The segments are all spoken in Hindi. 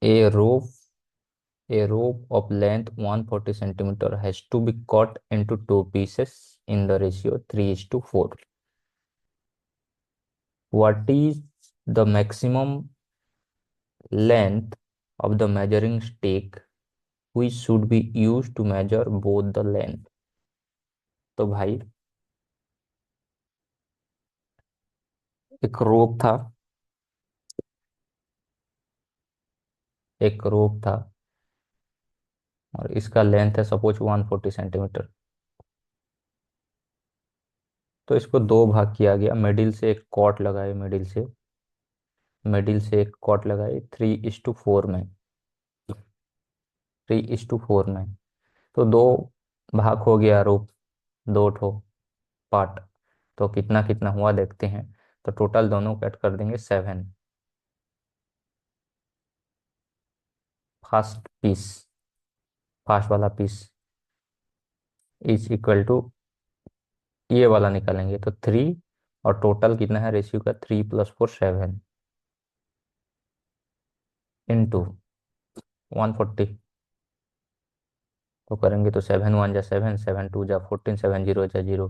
A rope, a rope of length 140 centimeter has to be cut into two pieces in the ratio 3:4. What is the maximum length of the measuring stick which should be used to measure both the length? तो भाई, एक रोप था, एक रोप था और इसका लेंथ है सपोज 140 सेंटीमीटर। तो इसको दो भाग किया गया, मिडिल से एक कॉट लगाए, मिडिल से एक कॉट लगाए 3:4 में, 3:4 में। तो दो भाग हो गया रोप, दो ठो पार्ट। तो कितना कितना हुआ देखते हैं। तो टोटल दोनों कट कर देंगे 7। फर्स्ट पीस, फर्स्ट वाला पीस इज इक्वल टू, ये वाला निकालेंगे तो 3। और टोटल कितना है रेशियो का, 3 + 4 7 इंटू 140। तो करेंगे तो 7 1 जा 7, 7 2 जा 14, 7 0 जा 0,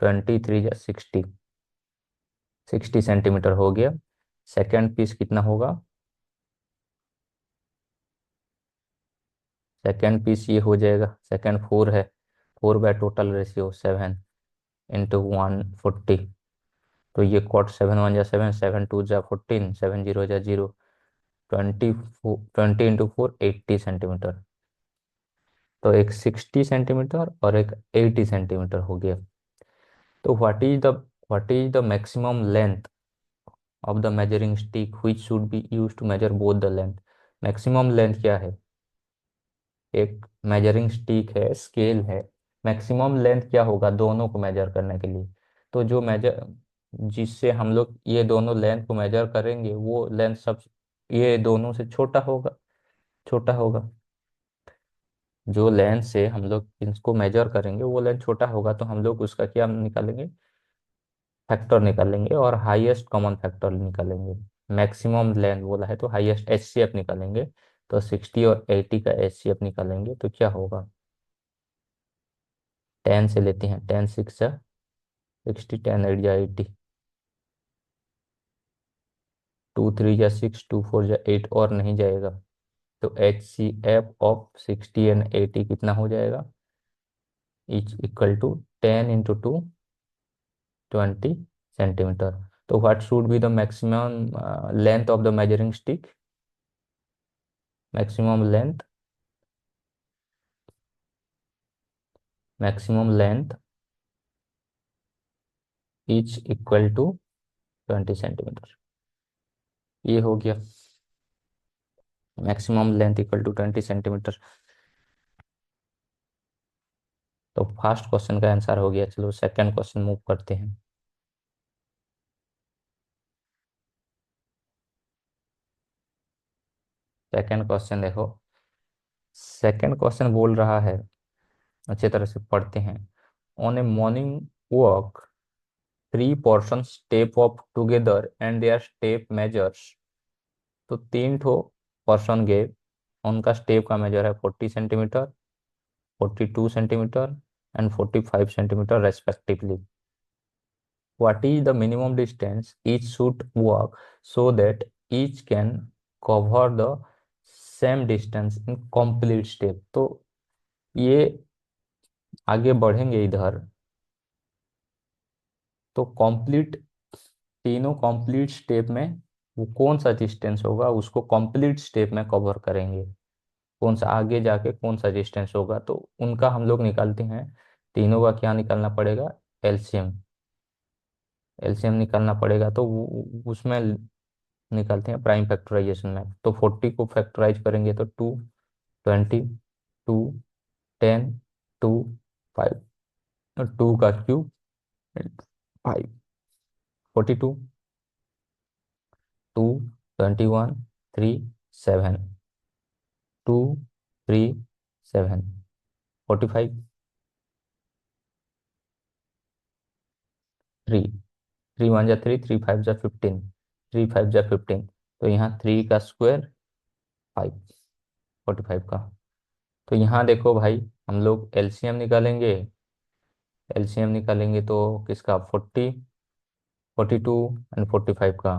23 जा 60, 60 सेंटीमीटर हो गया। सेकेंड पीस कितना होगा, सेकेंड पीस ये हो जाएगा, सेकेंड 4 है, 4/टोटल रेशियो 7 इंटू 140। तो ये कॉट 7 1 जा 7, 7 2 जा 14, 7 0 जा 0, 20 20 इंटू 4 80 सेंटीमीटर। तो एक 60 सेंटीमीटर और एक 80 सेंटीमीटर हो गया। तो what is the maximum length of the measuring stick which should be use to measure both the length? Maximum length क्या है, एक मेजरिंग स्टिक है, स्केल है, मैक्सिमम लेंथ क्या होगा दोनों को मेजर करने के लिए? तो जो मेजर, जिससे हम लोग ये दोनों लेंथ को मेजर करेंगे वो लेंथ सब ये दोनों से छोटा होगा, छोटा होगा। जो लेंथ से हम लोग इसको मेजर करेंगे वो लेंथ छोटा होगा, तो हम लोग उसका क्या निकालेंगे, फैक्टर निकालेंगे और हाईएस्ट कॉमन फैक्टर निकालेंगे। मैक्सिमम लेंथ बोला है तो हाईएस्ट एचसीएफ निकालेंगे। तो 60 और 80 का एचसीएफ निकालेंगे तो क्या होगा, 10 से लेते हैं, 10 6 जा 60, 10 8 जा 80, 2 3 जा 6, 2 4 जा 8 और नहीं जाएगा। तो एचसीएफ ऑफ 60 एंड 80 कितना हो जाएगा, इज इक्वल टू 10 × 2 20 सेंटीमीटर। तो what should be the maximum length of the measuring stick? Maximum length, maximum length is equal to 20 centimetre. ये हो गया, maximum length equal to 20 centimetre. तो फर्स्ट क्वेश्चन का आंसर हो गया। चलो सेकंड क्वेश्चन मूव करते हैं। सेकंड क्वेश्चन देखो, सेकंड क्वेश्चन बोल रहा है, अच्छे तरह से पढ़ते हैं। On a morning walk, three person step up together and their step measures. तो तीन ठो पर्सन गए, उनका स्टेप का मेजर है 40 centimetre, 42 centimetre and 45 centimetre respectively. What is the minimum distance each should walk so that each can cover the same distance in complete step? तो ये आगे बढ़ेंगे इधर, तो कंप्लीट, तीनों कंप्लीट स्टेप में वो कौन सा डिस्टेंस होगा उसको कंप्लीट स्टेप में कवर करेंगे, कौन सा आगे जाके कौन सा डिस्टेंस होगा, तो उनका हम लोग निकालते हैं। तीनों का क्या निकालना पड़ेगा, एलसीएम, एलसीएम निकालना पड़ेगा। तो उसमें निकालते हैं प्राइम फैक्टराइजेशन में। तो 40 को फैक्टराइज करेंगे तो 2, 20, 2, 10, 2, 5, 2 का क्यूब 5, 42, 2, 21, 3, 7, 2, 3, 7, 45, 3, 3 1 जा 3, 3 5 जा 15, 3 5 जा 15। तो यहाँ 3 का स्क्वायर फाइव, 45 का। तो यहाँ देखो भाई, हम लोग एलसीएम निकालेंगे। एलसीएम निकालेंगे तो किसका, 40, 42 एंड 45 का।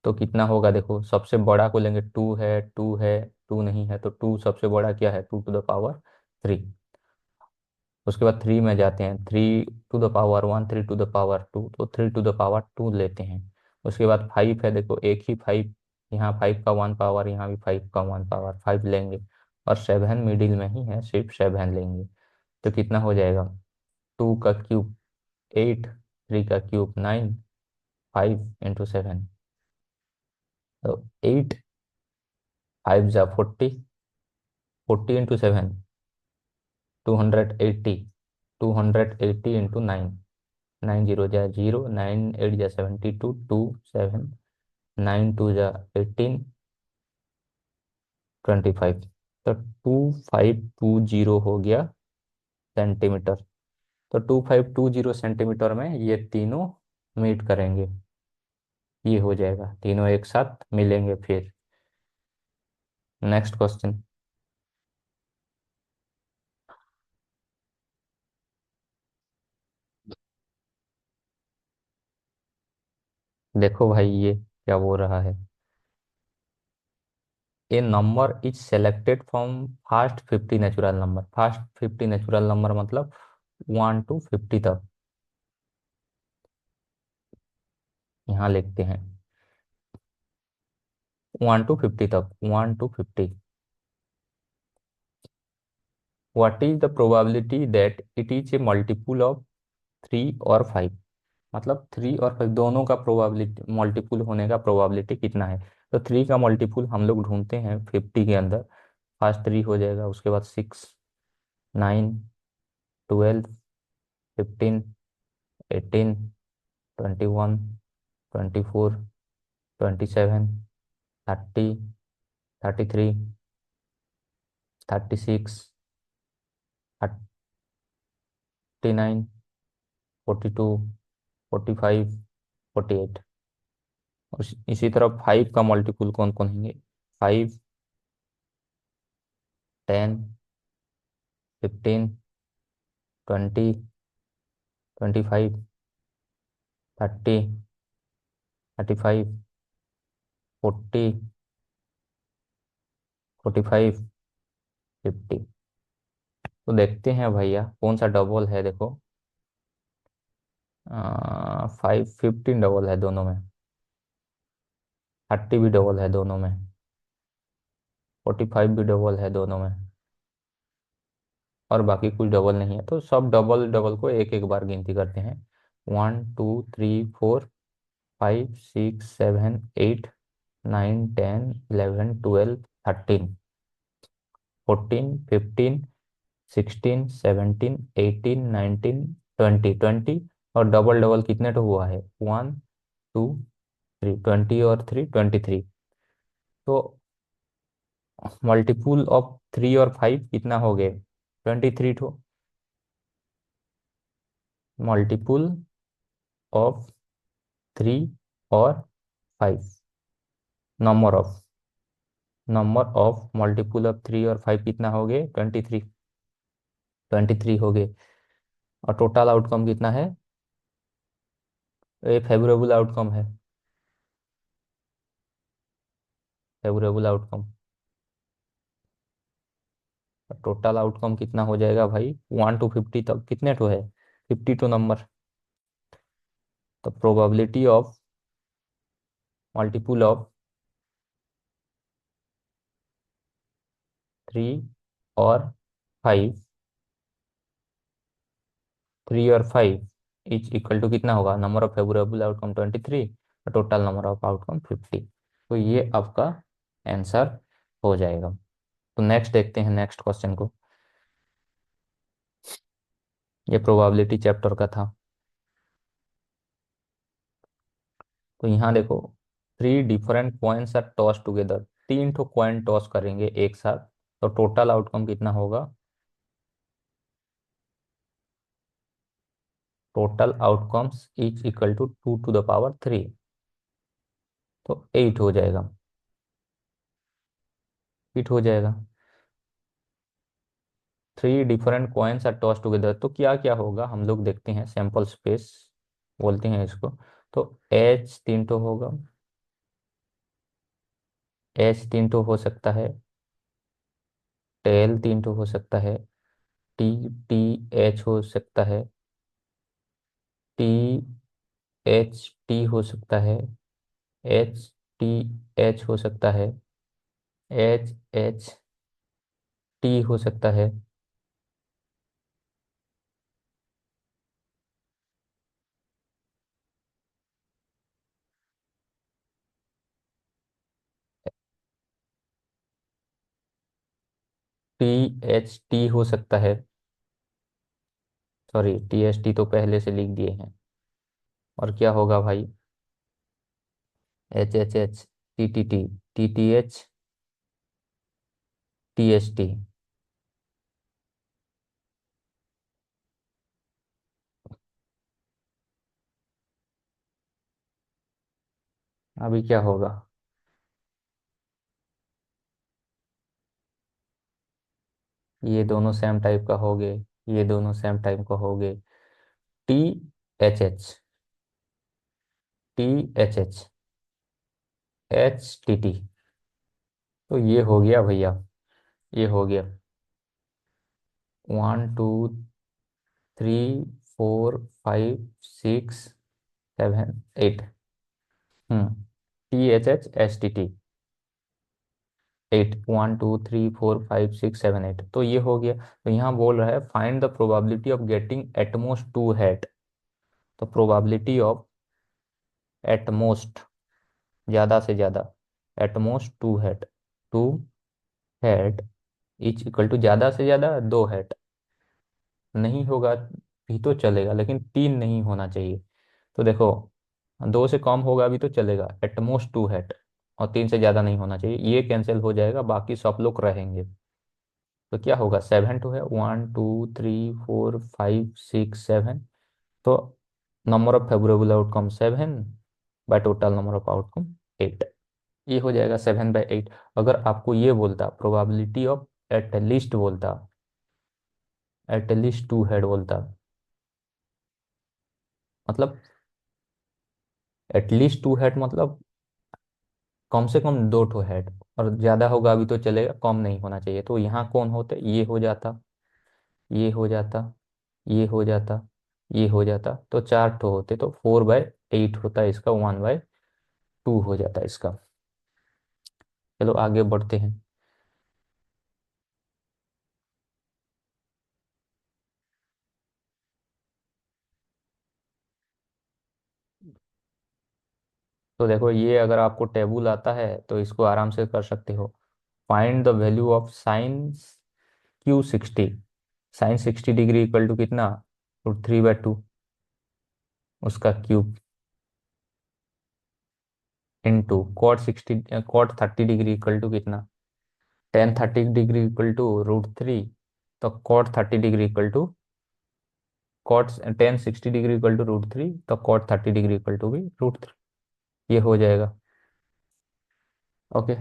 तो कितना होगा देखो, सबसे बड़ा को लेंगे, टू है, टू है, टू नहीं है, तो टू सबसे बड़ा क्या है, 2 टू द पावर 3। उसके बाद थ्री में जाते हैं, 3 to the power 1, 3 to the power 2, तो 3 टू द पावर 2 लेते हैं। उसके बाद फाइव है, देखो एक ही फाइव, यहाँ फाइव का 1 पावर, यहाँ भी फाइव का 1 पावर, 5 लेंगे। और सेवन मिडिल में ही है, सिर्फ सेवन लेंगे। तो कितना हो जाएगा, 2 का क्यूब 8, 3 का क्यूब 9, 5 इंटू 7। तो 8, 5 जा 40, 40 इंटू 7, 280, 280 इंटू 9, 9 0 जा 0, 9 8 जा 72, 7, 9 2 जा 18, 25। तो 2520 हो गया सेंटीमीटर। तो 2520 सेंटीमीटर में ये तीनों मीट करेंगे, ये हो जाएगा, तीनों एक साथ मिलेंगे फिर। Next question. देखो भाई ये क्या बोल रहा है, a number is selected from first 50 natural number. First 50 natural number मतलब 1 to 50 तक। यहाँ लिखते हैं 1 to 50 तक, 1 to 50। What is the probability that it is a multiple of 3 और 5। मतलब 3 और 5 दोनों का प्रोबेबिलिटी, मल्टीपुल होने का प्रोबेबिलिटी कितना है। तो थ्री का मल्टीपुल हम लोग ढूंढते हैं 50 के अंदर। फर्स्ट थ्री हो जाएगा, उसके बाद 6, 9, 12, 15, 18, 21, 24, 27, 30, 33, 36, 39, 42, 45, 48। इसी तरह फाइव का मल्टीपुल कौन कौन होंगे, 5, 10, 15, 20, 25, 30, 35, 40, 45, 50। तो देखते हैं भैया कौन सा डबल है, देखो 5, 15 डबल है दोनों में, 30 भी डबल है दोनों में, 45 भी डबल है दोनों में, और बाकी कुछ डबल नहीं है। तो सब डबल डबल को एक एक बार गिनती करते हैं, 1 2 3 4 5 6 7 8 9 10 11 12 13 14 15 16 17 18 19 20 20। और डबल डबल कितने तो हुआ है, 1 2 3, 20 और 3 23। तो मल्टीपुल ऑफ 3 और 5 कितना हो गए, 23 ठो। मल्टीपुल ऑफ 3 और 5, नंबर ऑफ मल्टीपुल ऑफ 3 और 5 कितना हो गए, 23, 23 हो गए। और टोटल आउटकम कितना है, ये फेवरेबल आउटकम है, फेवरेबल आउटकम। टोटल आउटकम कितना हो जाएगा भाई, 1 to 50 तक कितने टो है, 52 नंबर। तो प्रोबेबिलिटी ऑफ मल्टीपुल ऑफ 3 और 5, 3 और 5 इज इक्वल टू कितना होगा, नंबर ऑफ फेवरेबल आउटकम 23 और टोटल नंबर ऑफ आउटकम 50। तो ये आपका आंसर हो जाएगा। तो नेक्स्ट देखते हैं, नेक्स्ट क्वेश्चन को। ये प्रोबेबिलिटी चैप्टर का था। तो यहाँ देखो, 3 different coins are toss together. 3 ठो कॉइन टॉस करेंगे एक साथ, तो टोटल आउटकम कितना होगा, total outcomes is equal to 2 to the power 3, तो 8 हो जाएगा। फिट हो जाएगा। Three different coins are toss together, तो क्या क्या होगा हम लोग देखते हैं, सैंपल स्पेस बोलते हैं इसको। तो एच तीन तो होगा, एच तीन तो हो सकता है, टेल तीन तो हो सकता है, टी टी एच हो सकता है, टी एच टी हो सकता है, एच टी एच हो सकता है, एच एच टी हो सकता है, टी एच टी हो सकता है, सॉरी टी एच टी तो पहले से लिख दिए हैं। और क्या होगा भाई, H H H T T T, T T H T H T. अभी क्या होगा, ये दोनों सेम टाइप का हो गए, ये दोनों सेम टाइप का हो गए, T H H, T H H, H T T. तो ये हो गया भैया, ये हो गया, one two three four five six seven eight. T H H H T T, eight, one two three four five six seven eight, तो ये हो गया। तो यहाँ बोल रहा है find the probability of getting at most two head. तो प्रोबेबिलिटी ऑफ एटमोस्ट, ज्यादा से ज्यादा, at most two head, two head is equal to, ज्यादा से ज्यादा दो हेड, नहीं होगा भी तो चलेगा लेकिन तीन नहीं होना चाहिए। तो देखो, दो से कम होगा भी तो चलेगा, एटमोस्ट टू हेड, और तीन से ज्यादा नहीं होना चाहिए, ये कैंसिल हो जाएगा, बाकी सब लोग रहेंगे। तो क्या होगा, सेवन टू है, one two three four five six seven, तो number of favourable outcome seven, by total number of outcome eight. ये हो जाएगा 7/8। अगर आपको ये बोलता प्रोबेबिलिटी ऑफ एट लीस्ट बोलता, एट लीस्ट टू हेड बोलता, मतलब एट लीस्ट टू हेड मतलब कम से कम दो ठो हेड, और ज्यादा होगा अभी तो चलेगा, कम नहीं होना चाहिए। तो यहाँ कौन होते, ये हो जाता, ये हो जाता, ये हो जाता, ये हो जाता, तो चार ठो होते, तो 4/8 होता है इसका, 1/2 हो जाता है इसका। चलो आगे बढ़ते हैं। तो देखो, ये अगर आपको टेबल आता है तो इसको आराम से कर सकते हो। Find the value of sine Q60, sine 60 degree equal to कितना, √3/2, उसका cube, into cot 30 degree equal to कितना, tan 30 डिग्री इक्वल टू √3, तो cot 30 degree equal to, cot tan 60 degree equal to √3, तो कॉट 30 डिग्री इक्वल टू भी √3। ये हो जाएगा, ओके।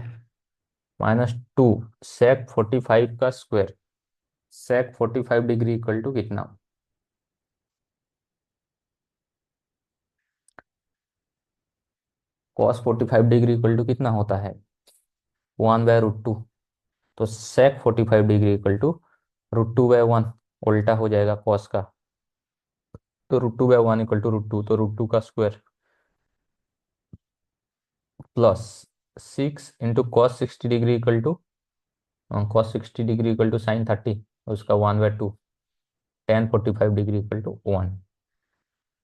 -2 sec 45 का square, sec 45 degree equal to कितना, cos 45 डिग्री इक्वल टू कितना होता है, 1/√2। तो sec 45 डिग्री इक्वल टू √2/1, उल्टा हो जाएगा कॉस का, तो √2/1 इक्वल टू √2, तो √2 का square, plus 6 into cos 60 degree equal to sin 30, उसका 1/2, tan 45 डिग्री इक्वल टू 1।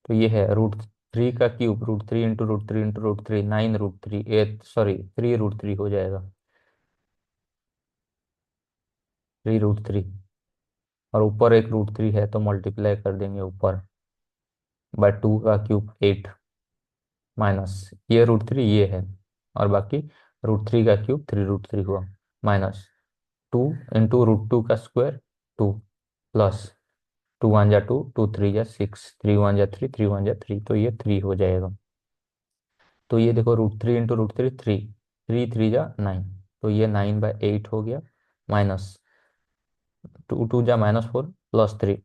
तो ये है √3 का क्यूब, √3 इंटू √3 इंटू √3, 9 √3, सॉरी 3 √3 हो जाएगा, 3 √3। और ऊपर एक √3 है तो मल्टीप्लाई कर देंगे ऊपर, बाय 2 का क्यूब 8, माइनस ये √3 ये है, और बाकी √3 का क्यूब 3 √3 हुआ, माइनस 2 इंटू √2 का स्क्वायर 2, प्लस 2 1 जा 2, 2 3 जा 6, 3 1 जा 3, 3 1 जा 3, तो ये 3 हो जाएगा। तो ये देखो, √3 इंटू √3 3, 3 3 जा 9, तो ये 9/8 हो गया, माइनस 2 2 जा -4 +3।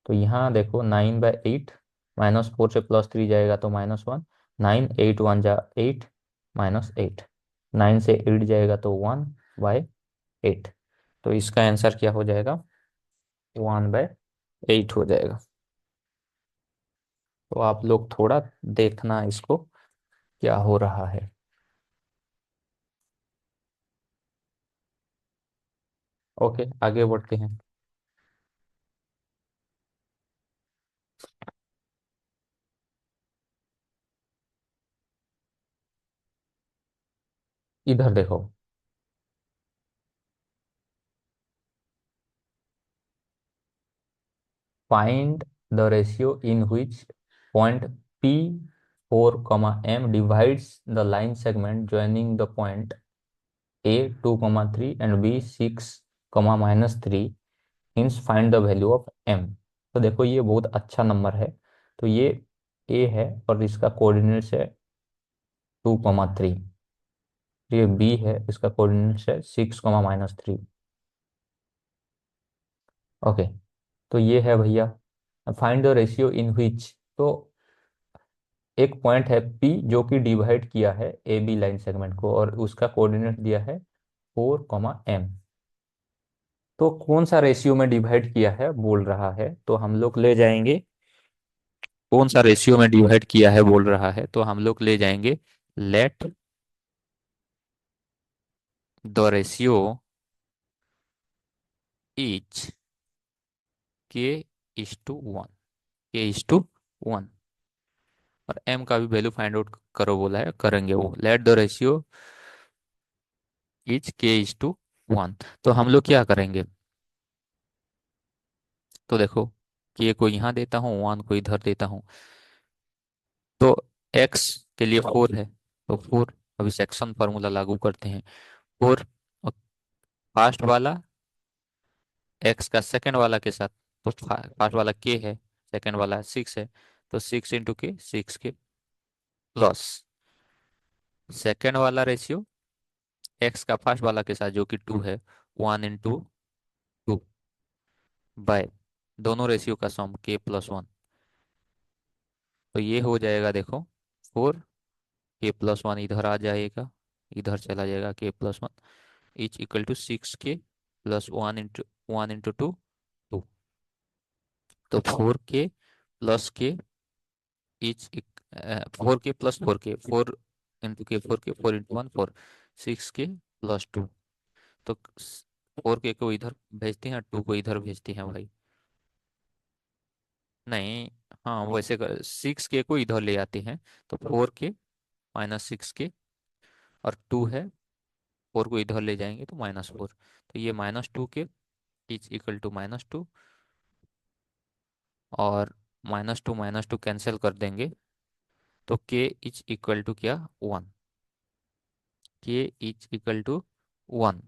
तो यहाँ देखो 9/8 -4 से +3 जाएगा तो -1, 9 8 1 जा 8 -8, 9 से 8 जाएगा तो 1/8। तो इसका आंसर क्या हो जाएगा, 1/8 हो जाएगा। तो आप लोग थोड़ा देखना इसको क्या हो रहा है। ओके, आगे बढ़ते हैं। इधर देखो, find the ratio in which point P4, M divides the line segment joining the point A 2, 3 and B 6, -3, hence find the value of M। तो देखो ये बहुत अच्छा नंबर है। तो ये A है और इसका कोऑर्डिनेट्स है 2, 3। ये B है, इसका कोऑर्डिनेट्स है 6, -3। ओके, तो ये है भैया। Find the ratio in which, तो एक पॉइंट है P जो कि डिवाइड किया है ए बी लाइन सेगमेंट को और उसका कोऑर्डिनेट दिया है 4, M। तो कौन सा रेशियो में डिवाइड किया है बोल रहा है, तो हम लोग ले जाएंगे, कौन सा रेशियो में डिवाइड किया है बोल रहा है, तो हम लोग ले जाएंगे, let the ratio etch K:1, K:1। और M का भी वैल्यू फाइंड आउट करो बोला है, करेंगे वो। Let the ratio etch K:1। तो हम लोग क्या करेंगे, तो देखो K को यहाँ देता हूँ, 1 को इधर देता हूँ। तो x के लिए 4 है, तो 4, अभी सेक्शन फार्मूला लागू करते हैं। 4 फास्ट वाला x का सेकंड वाला के साथ, तो फास्ट वाला k है, सेकंड वाला 6 है, तो 6 × k, 6k प्लस सेकंड वाला रेशियो x का फर्स्ट वाला के साथ जो कि 2 है, 1 × 2 बाय दोनों रेशियो का सम k+1। तो ये हो जाएगा देखो 4, k+1 इधर आ जाएगा, इधर चला जाएगा k+1, etch equal to 6k+1 × 2, तो 4k+k etch 4k+4k, 4 × k, 4k, 4 × 1 4, 6k+2। तो 4k को इधर भेजते हैं, 2 को इधर भेजते हैं भाई, नहीं, हाँ वैसे 6k को इधर ले आते हैं, तो 4k -6k, और 2 है, 4 को इधर ले जाएंगे तो -4, तो ये -2k इज इक्वल टू -2, और -2 कैंसिल कर देंगे, तो k इज इक्वल टू क्या, 1, k is equal to 1।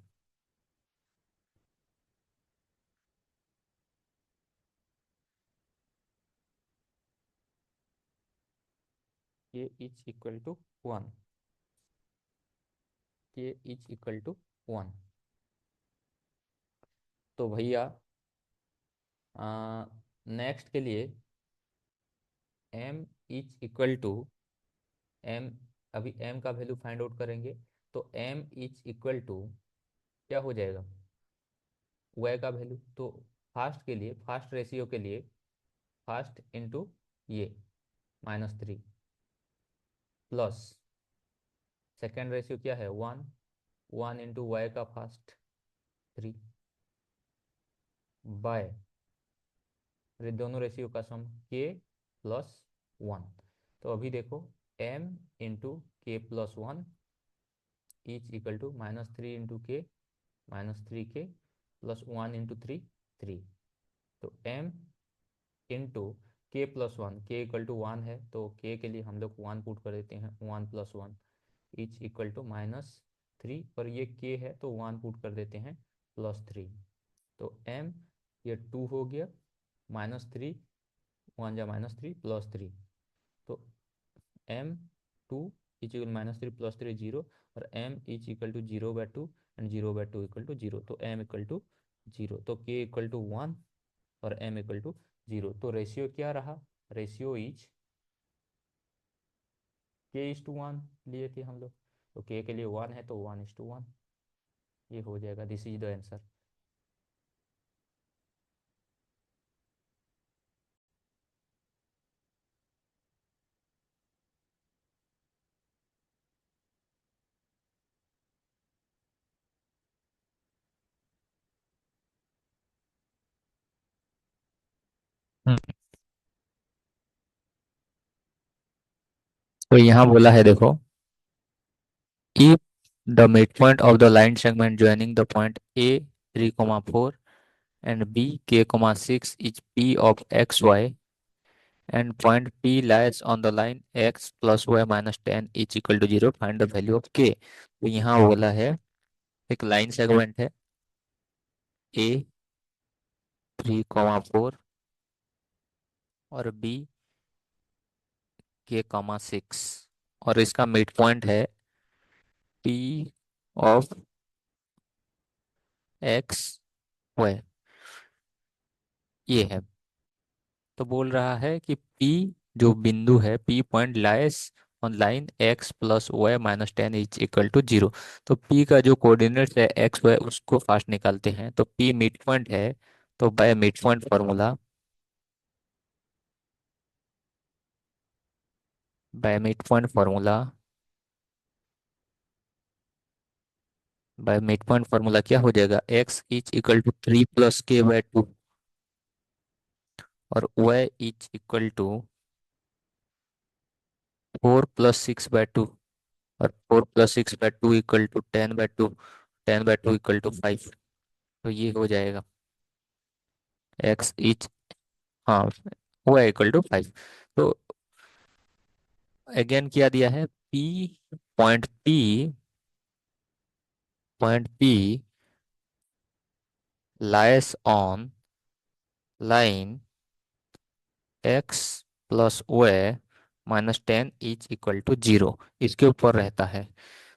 k is equal to 1, k is equal to 1। तो भैया नेक्स्ट के लिए m is equal to m, अभी m का वैल्यू फाइंड आउट करेंगे, तो m इज इक्वल टू क्या हो जाएगा, y का वैल्यू। तो फास्ट के लिए, फास्ट रेशियो के लिए, फास्ट इंटू ये -3 प्लस सेकेंड रेशियो क्या है 1, 1 × y का फास्ट 3 बाय दोनों रेशियो का सम k+1। तो अभी देखो m × k+1 is equal to -3 × k, -3k plus 1 × 3, 3। तो m into k+1, k equal to 1 है, तो k के लिए हम लोग 1 पुट कर देते हैं, 1 + 1 इज इक्वल टू -3, और ये k है तो 1 पुट कर देते हैं, +3। तो m ये 2 हो गया, -3, 1 जा -3 +3, तो m 2 इज इक्वल -3 + 3 0, और m is equal to 0/2 and 0/2 equal to 0, तो m इक्वल टू 0, तो k इक्वल टू 1 और m इक्वल टू 0। तो रेशियो क्या रहा, रेशियो इज k:1 लिए थे हम लोग, तो k के लिए 1 है तो 1:1, ये हो जाएगा, दिस इज द आंसर। तो यहाँ बोला है देखो, if the midpoint of the line segment joining the point A 3,4 and B k,6 is P of xy and point P lies on the line x plus y minus 10 is equal to 0, find the value of k। तो यहाँ बोला है एक लाइन सेगमेंट है A 3,4 और B k,6 और इसका मिड पॉइंट है P ऑफ एक्स वाई, ये है। तो बोल रहा है कि P जो बिंदु है, P point lies on line x plus Y minus 10 is equal to 0। तो P का जो कोऑर्डिनेट्स है x y उसको फास्ट निकालते हैं, तो P मिड पॉइंट है, तो by mid point formula, by mid point formula by mid point formula क्या हो जाएगा, x is equal to 3 + k/2 और y इज इक्वल टू 4 + 6/2 और 4 + 6/2 इक्वल टू 10/2, 10/2 इक्वल टू 5। तो ये हो जाएगा x इज, हाँ, y इक्वल टू 5। तो अगेन क्या दिया है, p point p point p lies on line x plus y minus 10 is equal to 0, इसके ऊपर रहता है।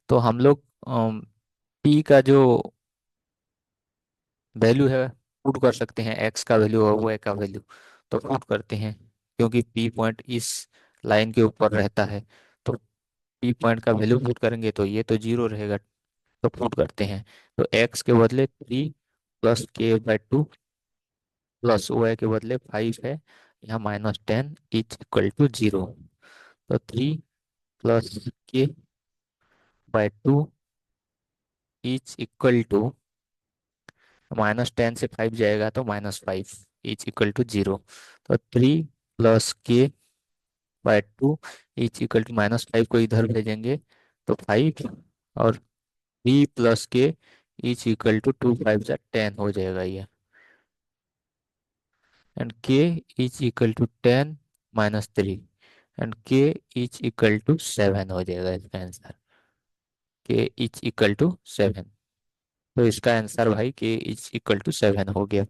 तो हम लोग p का जो वैल्यू है पुट कर सकते हैं, x का वैल्यू और y का वैल्यू, तो पुट करते हैं क्योंकि p पॉइंट इस लाइन के ऊपर रहता है। तो p पॉइंट का वैल्यू पुट करेंगे तो ये तो 0 रहेगा, तो पुट करते हैं। तो x के बदले 3 + k/2 प्लस वाई के बदले 5 है, यहाँ -10 इज इक्वल टू 0। तो 3 + k/2 इज इक्वल टू, -10 से 5 जाएगा तो -5 इज इक्वल टू 0। तो 3 + k/2 इज इक्वल टू -5 को इधर भेजेंगे तो 5, और 3 + k इज इक्वल टू 2 × 5 = 10 हो जाएगा ये, and k is equal to 10 - 3 and k is equal to 7 हो जाएगा इसका answer, k is equal to 7। तो इसका आंसर भाई k इज इक्वल टू 7 हो गया।